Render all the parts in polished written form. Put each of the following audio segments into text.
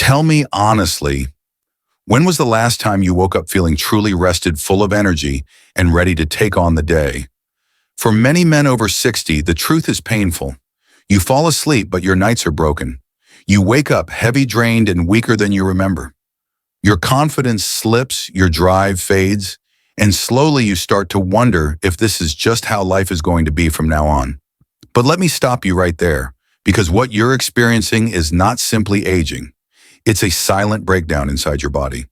Tell me honestly, when was the last time you woke up feeling truly rested, full of energy, and ready to take on the day? For many men over 60, the truth is painful. You fall asleep, but your nights are broken. You wake up heavy, drained, and weaker than you remember. Your confidence slips, your drive fades, and slowly you start to wonder if this is just how life is going to be from now on. But let me stop you right there, because what you're experiencing is not simply aging. It's a silent breakdown inside your body.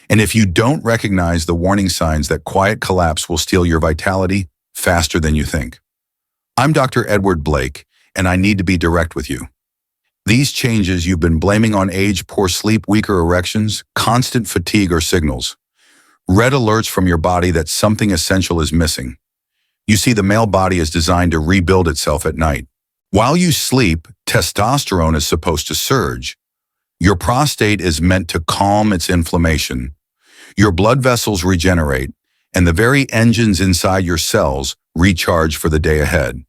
And if you don't recognize the warning signs, that quiet collapse will steal your vitality faster than you think. I'm Dr. Edward Blake, and I need to be direct with you. These changes you've been blaming on age, poor sleep, weaker erections, constant fatigue are signals. Red alerts from your body that something essential is missing. You see, the male body is designed to rebuild itself at night. While you sleep, testosterone is supposed to surge. Your prostate is meant to calm its inflammation. Your blood vessels regenerate, and the very engines inside your cells recharge for the day ahead.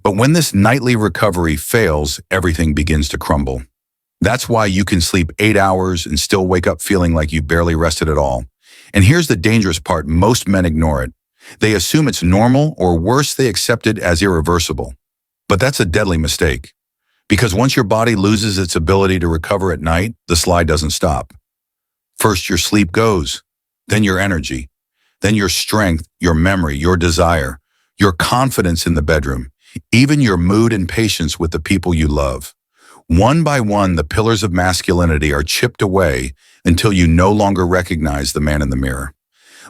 But when this nightly recovery fails, everything begins to crumble. That's why you can sleep 8 hours and still wake up feeling like you barely rested at all. And here's the dangerous part: most men ignore it. They assume it's normal, or worse, they accept it as irreversible. But that's a deadly mistake. Because once your body loses its ability to recover at night, the slide doesn't stop. First your sleep goes, then your energy, then your strength, your memory, your desire, your confidence in the bedroom, even your mood and patience with the people you love. One by one, the pillars of masculinity are chipped away until you no longer recognize the man in the mirror.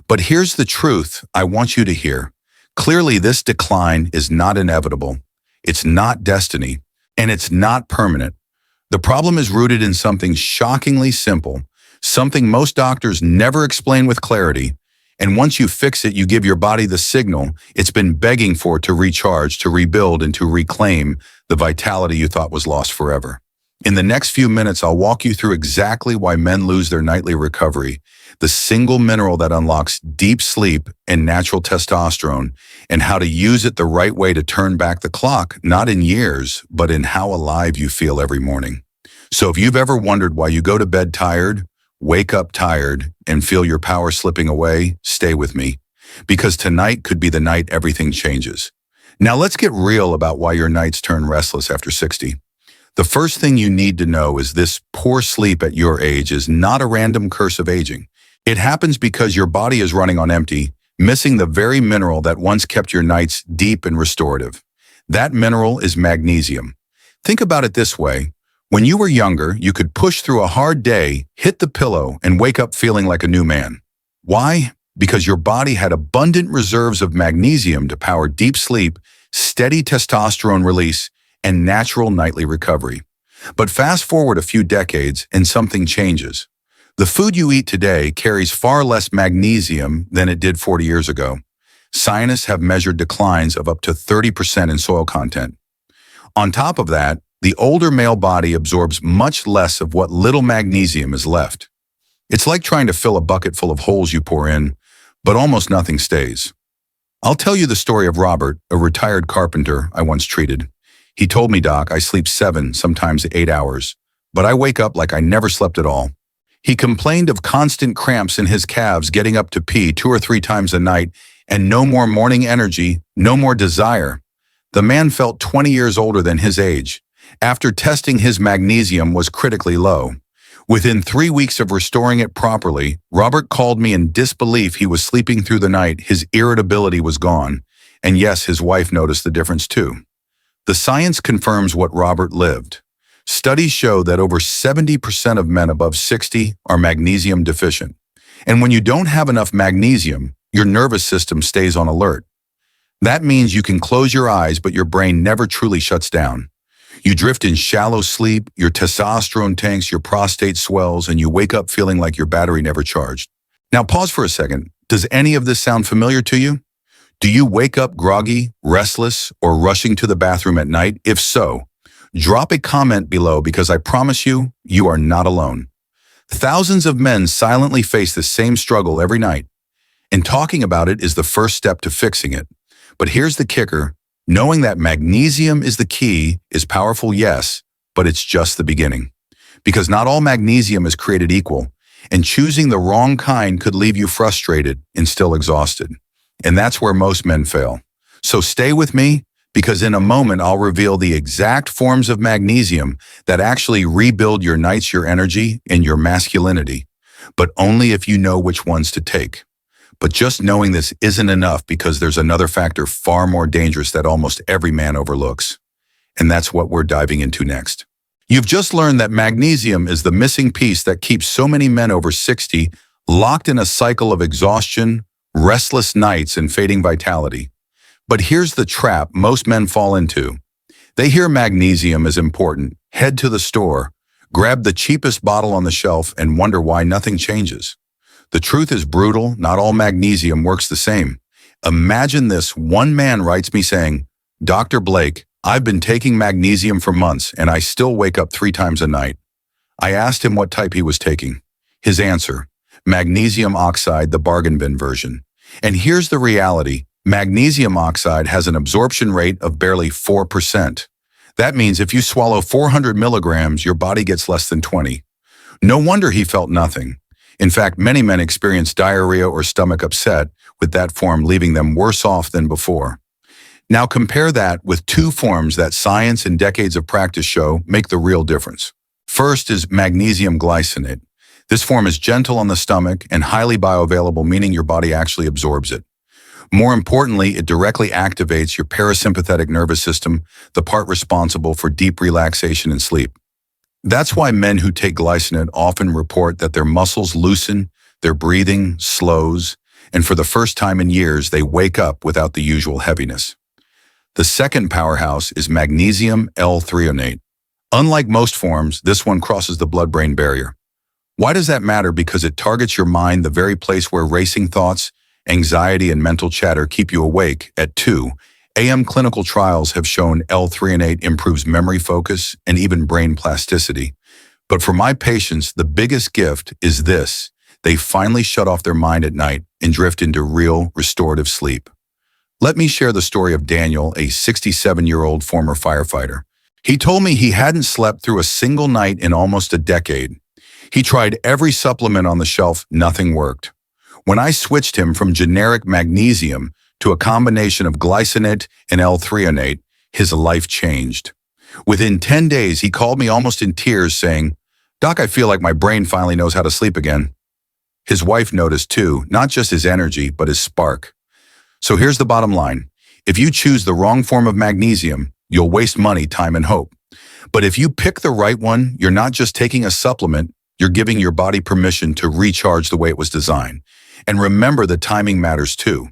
But here's the truth I want you to hear. Clearly, this decline is not inevitable. It's not destiny. And it's not permanent. The problem is rooted in something shockingly simple, something most doctors never explain with clarity. And once you fix it, you give your body the signal it's been begging for to recharge, to rebuild, and to reclaim the vitality you thought was lost forever. In the next few minutes, I'll walk you through exactly why men lose their nightly recovery, the single mineral that unlocks deep sleep and natural testosterone, and how to use it the right way to turn back the clock, not in years, but in how alive you feel every morning. So if you've ever wondered why you go to bed tired, wake up tired, and feel your power slipping away, stay with me, because tonight could be the night everything changes. Now let's get real about why your nights turn restless after 60. The first thing you need to know is this: poor sleep at your age is not a random curse of aging. It happens because your body is running on empty, missing the very mineral that once kept your nights deep and restorative. That mineral is magnesium. Think about it this way. When you were younger, you could push through a hard day, hit the pillow, and wake up feeling like a new man. Why? Because your body had abundant reserves of magnesium to power deep sleep, steady testosterone release, and natural nightly recovery. But fast forward a few decades and something changes. The food you eat today carries far less magnesium than it did 40 years ago. Scientists have measured declines of up to 30% in soil content. On top of that, the older male body absorbs much less of what little magnesium is left. It's like trying to fill a bucket full of holes you pour in, but almost nothing stays. I'll tell you the story of Robert, a retired carpenter I once treated. He told me, "Doc, I sleep 7, sometimes 8 hours, but I wake up like I never slept at all." He complained of constant cramps in his calves, getting up to pee 2 or 3 times a night, and no more morning energy, no more desire. The man felt 20 years older than his age. After testing, his magnesium was critically low. Within 3 weeks of restoring it properly, Robert called me in disbelief. He was sleeping through the night, his irritability was gone, and yes, his wife noticed the difference too. The science confirms what Robert lived. Studies show that over 70% of men above 60 are magnesium deficient. And when you don't have enough magnesium, your nervous system stays on alert. That means you can close your eyes, but your brain never truly shuts down. You drift in shallow sleep, your testosterone tanks, your prostate swells, and you wake up feeling like your battery never charged. Now pause for a second. Does any of this sound familiar to you? Do you wake up groggy, restless, or rushing to the bathroom at night? If so, drop a comment below, because I promise you, you are not alone. Thousands of men silently face the same struggle every night, and talking about it is the first step to fixing it. But here's the kicker. Knowing that magnesium is the key is powerful, yes, but it's just the beginning. because not all magnesium is created equal, and choosing the wrong kind could leave you frustrated and still exhausted. And that's where most men fail. So stay with me, because in a moment I'll reveal the exact forms of magnesium that actually rebuild your nights, your energy, and your masculinity, but only if you know which ones to take. But just knowing this isn't enough, because there's another factor far more dangerous that almost every man overlooks. And that's what we're diving into next. You've just learned that magnesium is the missing piece that keeps so many men over 60 locked in a cycle of exhaustion, restless nights, and fading vitality. But here's the trap most men fall into. They hear magnesium is important, head to the store, grab the cheapest bottle on the shelf, and wonder why nothing changes. The truth is brutal. Not all magnesium works the same. Imagine this. One man writes me saying, "Dr. Blake, I've been taking magnesium for months and I still wake up 3 times a night." I asked him what type he was taking. His answer, magnesium oxide, the bargain bin version. And here's the reality. Magnesium oxide has an absorption rate of barely 4%. That means if you swallow 400 milligrams, your body gets less than 20. No wonder he felt nothing. In fact, many men experience diarrhea or stomach upset with that form, leaving them worse off than before. Now compare that with 2 forms that science and decades of practice show make the real difference. First is magnesium glycinate. This form is gentle on the stomach and highly bioavailable, meaning your body actually absorbs it. More importantly, it directly activates your parasympathetic nervous system, the part responsible for deep relaxation and sleep. That's why men who take glycinate often report that their muscles loosen, their breathing slows, and for the first time in years, they wake up without the usual heaviness. The second powerhouse is magnesium L-threonate. Unlike most forms, this one crosses the blood-brain barrier. Why does that matter? Because it targets your mind, the very place where racing thoughts, anxiety, and mental chatter keep you awake. At 2 a.m. clinical trials have shown L-threonate improves memory, focus, and even brain plasticity. But for my patients, the biggest gift is this. They finally shut off their mind at night and drift into real restorative sleep. Let me share the story of Daniel, a 67-year-old former firefighter. He told me he hadn't slept through a single night in almost a decade. He tried every supplement on the shelf, nothing worked. When I switched him from generic magnesium to a combination of glycinate and L-threonate, his life changed. Within 10 days, he called me almost in tears saying, "Doc, I feel like my brain finally knows how to sleep again." His wife noticed too, not just his energy, but his spark. So here's the bottom line. If you choose the wrong form of magnesium, you'll waste money, time, and hope. But if you pick the right one, you're not just taking a supplement, you're giving your body permission to recharge the way it was designed. And remember, the timing matters too.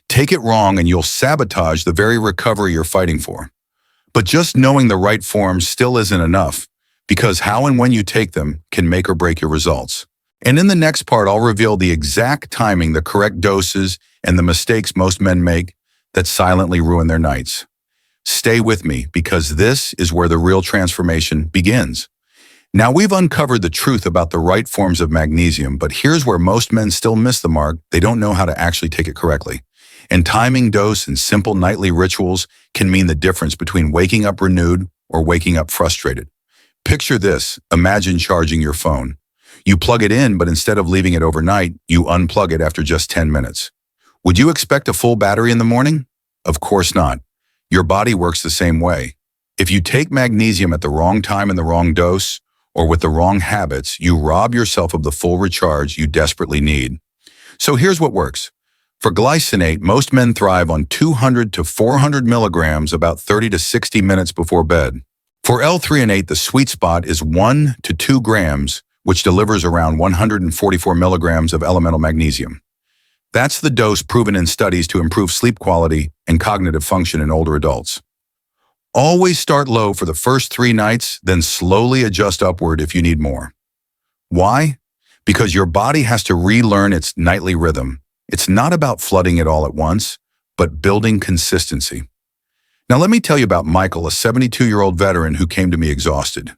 Take it wrong and you'll sabotage the very recovery you're fighting for. But just knowing the right forms still isn't enough, because how and when you take them can make or break your results. And in the next part, I'll reveal the exact timing, the correct doses, and the mistakes most men make that silently ruin their nights. Stay with me, because this is where the real transformation begins. Now, we've uncovered the truth about the right forms of magnesium, but here's where most men still miss the mark. They don't know how to actually take it correctly. And timing, dose, and simple nightly rituals can mean the difference between waking up renewed or waking up frustrated. Picture this. Imagine charging your phone. You plug it in, but instead of leaving it overnight, you unplug it after just 10 minutes. Would you expect a full battery in the morning? Of course not. Your body works the same way. If you take magnesium at the wrong time in the wrong dose, or with the wrong habits, you rob yourself of the full recharge you desperately need. So here's what works. For glycinate, most men thrive on 200 to 400 milligrams about 30 to 60 minutes before bed. For L-threonate, the sweet spot is 1 to 2 grams, which delivers around 144 milligrams of elemental magnesium. That's the dose proven in studies to improve sleep quality and cognitive function in older adults. Always start low for the first 3 nights, then slowly adjust upward if you need more. Why? Because your body has to relearn its nightly rhythm. It's not about flooding it all at once, but building consistency. Now let me tell you about Michael, a 72-year-old veteran who came to me exhausted.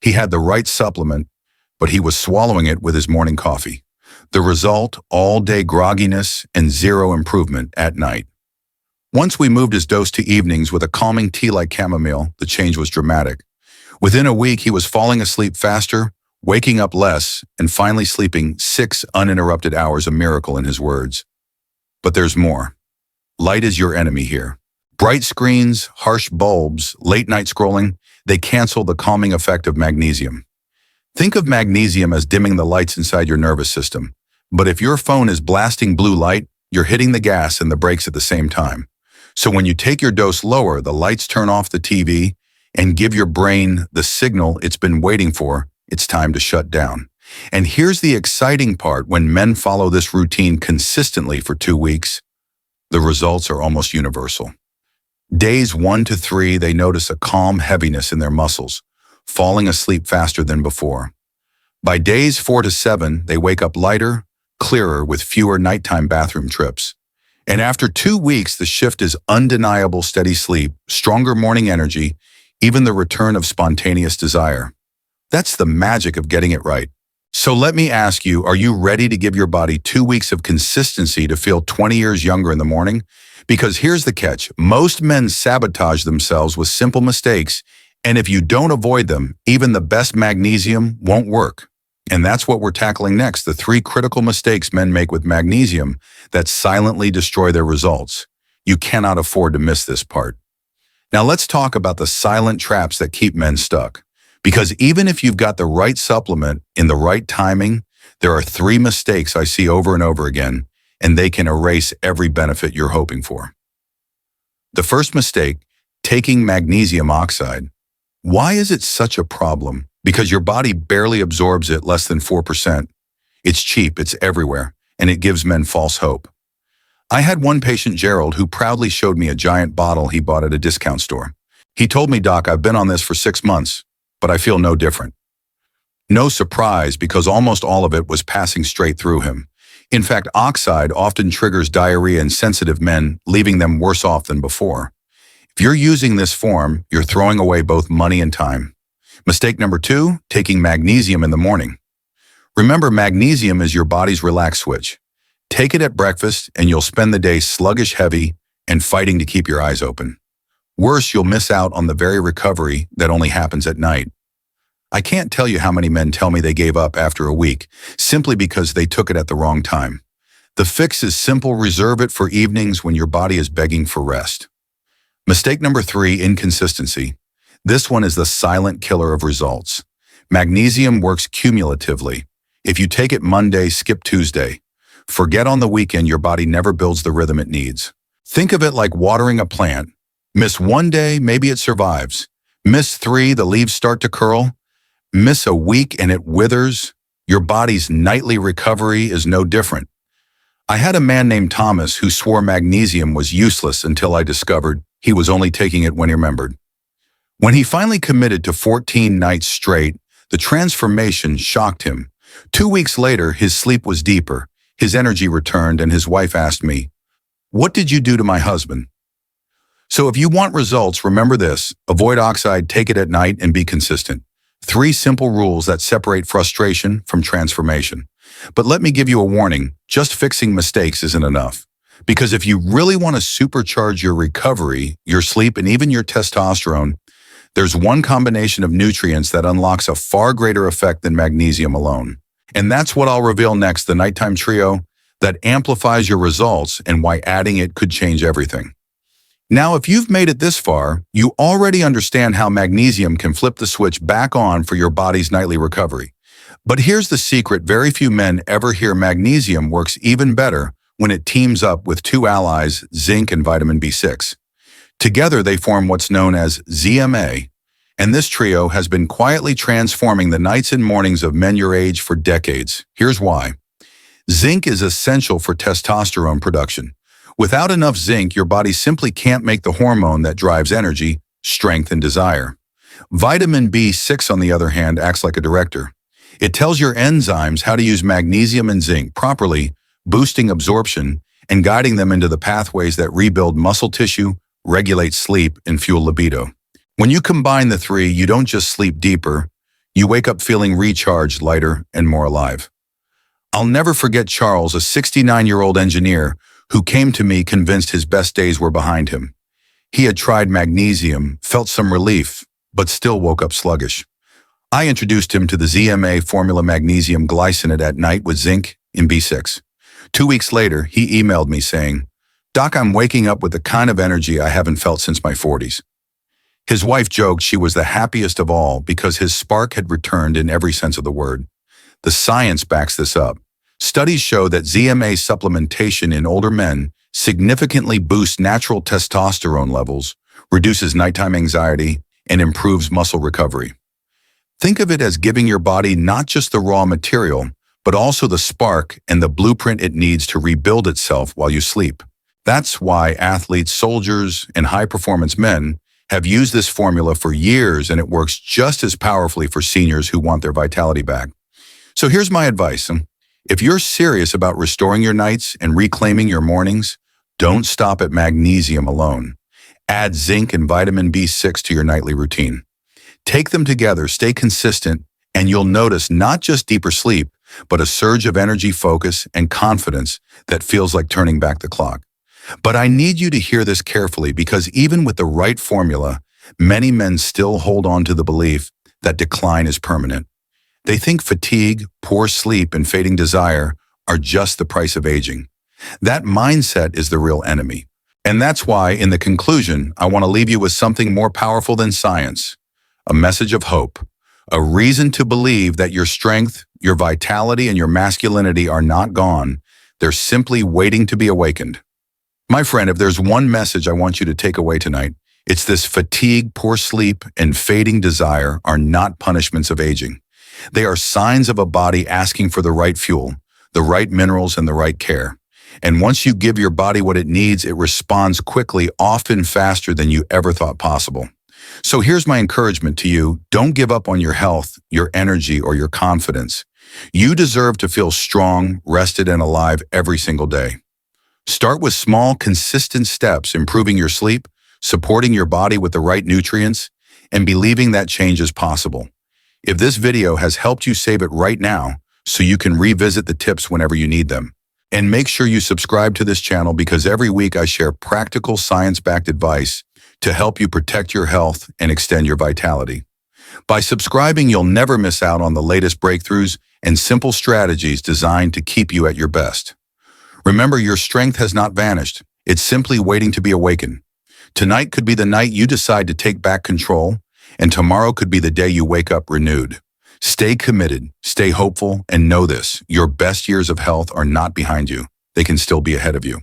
He had the right supplement, but he was swallowing it with his morning coffee. The result, all-day grogginess and zero improvement at night. Once we moved his dose to evenings with a calming tea like chamomile, the change was dramatic. Within a week, he was falling asleep faster, waking up less, and finally sleeping 6 uninterrupted hours, a miracle in his words. But there's more. Light is your enemy here. Bright screens, harsh bulbs, late-night scrolling, they cancel the calming effect of magnesium. Think of magnesium as dimming the lights inside your nervous system. But if your phone is blasting blue light, you're hitting the gas and the brakes at the same time. So when you take your dose lower, the lights turn off the TV and give your brain the signal it's been waiting for. It's time to shut down. And here's the exciting part: when men follow this routine consistently for 2 weeks, the results are almost universal. Days 1 to 3, they notice a calm heaviness in their muscles, falling asleep faster than before. By days 4 to 7, they wake up lighter, clearer, with fewer nighttime bathroom trips. And after 2 weeks, the shift is undeniable: steady sleep, stronger morning energy, even the return of spontaneous desire. That's the magic of getting it right. So let me ask you, are you ready to give your body 2 weeks of consistency to feel 20 years younger in the morning? Because here's the catch: most men sabotage themselves with simple mistakes, and if you don't avoid them, even the best magnesium won't work. And that's what we're tackling next: the 3 critical mistakes men make with magnesium that silently destroy their results. You cannot afford to miss this part. Now let's talk about the silent traps that keep men stuck. Because even if you've got the right supplement in the right timing, there are 3 mistakes I see over and over again, and they can erase every benefit you're hoping for. The first mistake: taking magnesium oxide. Why is it such a problem? Because your body barely absorbs it, less than 4%. It's cheap, it's everywhere, and it gives men false hope. I had one patient, Gerald, who proudly showed me a giant bottle he bought at a discount store. He told me, "Doc, I've been on this for 6 months, but I feel no different." No surprise, because almost all of it was passing straight through him. In fact, oxide often triggers diarrhea in sensitive men, leaving them worse off than before. If you're using this form, you're throwing away both money and time. Mistake number 2, taking magnesium in the morning. Remember, magnesium is your body's relax switch. Take it at breakfast and you'll spend the day sluggish, heavy, and fighting to keep your eyes open. Worse, you'll miss out on the very recovery that only happens at night. I can't tell you how many men tell me they gave up after a week simply because they took it at the wrong time. The fix is simple: reserve it for evenings when your body is begging for rest. Mistake number 3, inconsistency. This one is the silent killer of results. Magnesium works cumulatively. If you take it Monday, skip Tuesday. Forget on the weekend, your body never builds the rhythm it needs. Think of it like watering a plant. Miss 1 day, maybe it survives. Miss 3, the leaves start to curl. Miss a week and it withers. Your body's nightly recovery is no different. I had a man named Thomas who swore magnesium was useless until I discovered he was only taking it when he remembered. When he finally committed to 14 nights straight, the transformation shocked him. 2 weeks later, his sleep was deeper, his energy returned, and his wife asked me, "What did you do to my husband?" So if you want results, remember this: avoid oxide, take it at night, and be consistent. 3 simple rules that separate frustration from transformation. But let me give you a warning: just fixing mistakes isn't enough. Because if you really want to supercharge your recovery, your sleep, and even your testosterone, there's one combination of nutrients that unlocks a far greater effect than magnesium alone. And that's what I'll reveal next: the nighttime trio that amplifies your results and why adding it could change everything. Now, if you've made it this far, you already understand how magnesium can flip the switch back on for your body's nightly recovery. But here's the secret: very few men ever hear magnesium works even better when it teams up with 2 allies, zinc and vitamin B6. Together, they form what's known as ZMA, and this trio has been quietly transforming the nights and mornings of men your age for decades. Here's why. Zinc is essential for testosterone production. Without enough zinc, your body simply can't make the hormone that drives energy, strength, and desire. Vitamin B6, on the other hand, acts like a director. It tells your enzymes how to use magnesium and zinc properly, boosting absorption and guiding them into the pathways that rebuild muscle tissue, regulate sleep, and fuel libido. When you combine the 3, you don't just sleep deeper, you wake up feeling recharged, lighter, and more alive. I'll never forget Charles, a 69-year-old engineer who came to me convinced his best days were behind him. He had tried magnesium, felt some relief, but still woke up sluggish. I introduced him to the ZMA formula magnesium glycinate at night with zinc and B6. 2 weeks later, he emailed me saying, "Doc, I'm waking up with the kind of energy I haven't felt since my 40s." His wife joked she was the happiest of all because his spark had returned in every sense of the word. The science backs this up. Studies show that ZMA supplementation in older men significantly boosts natural testosterone levels, reduces nighttime anxiety, and improves muscle recovery. Think of it as giving your body not just the raw material, but also the spark and the blueprint it needs to rebuild itself while you sleep. That's why athletes, soldiers, and high-performance men have used this formula for years, and it works just as powerfully for seniors who want their vitality back. So here's my advice. If you're serious about restoring your nights and reclaiming your mornings, don't stop at magnesium alone. Add zinc and vitamin B6 to your nightly routine. Take them together, stay consistent, and you'll notice not just deeper sleep, but a surge of energy, focus, and confidence that feels like turning back the clock. But I need you to hear this carefully because even with the right formula, many men still hold on to the belief that decline is permanent. They think fatigue, poor sleep, and fading desire are just the price of aging. That mindset is the real enemy. And that's why, in the conclusion, I want to leave you with something more powerful than science, a message of hope, a reason to believe that your strength, your vitality, and your masculinity are not gone. They're simply waiting to be awakened. My friend, if there's one message I want you to take away tonight, it's this: fatigue, poor sleep, and fading desire are not punishments of aging. They are signs of a body asking for the right fuel, the right minerals, and the right care. And once you give your body what it needs, it responds quickly, often faster than you ever thought possible. So here's my encouragement to you: don't give up on your health, your energy, or your confidence. You deserve to feel strong, rested, and alive every single day. Start with small, consistent steps, improving your sleep, supporting your body with the right nutrients, and believing that change is possible. If this video has helped you, save it right now so you can revisit the tips whenever you need them. And make sure you subscribe to this channel because every week I share practical, science-backed advice to help you protect your health and extend your vitality. By subscribing, you'll never miss out on the latest breakthroughs and simple strategies designed to keep you at your best. Remember, your strength has not vanished. It's simply waiting to be awakened. Tonight could be the night you decide to take back control, and tomorrow could be the day you wake up renewed. Stay committed, stay hopeful, and know this: your best years of health are not behind you. They can still be ahead of you.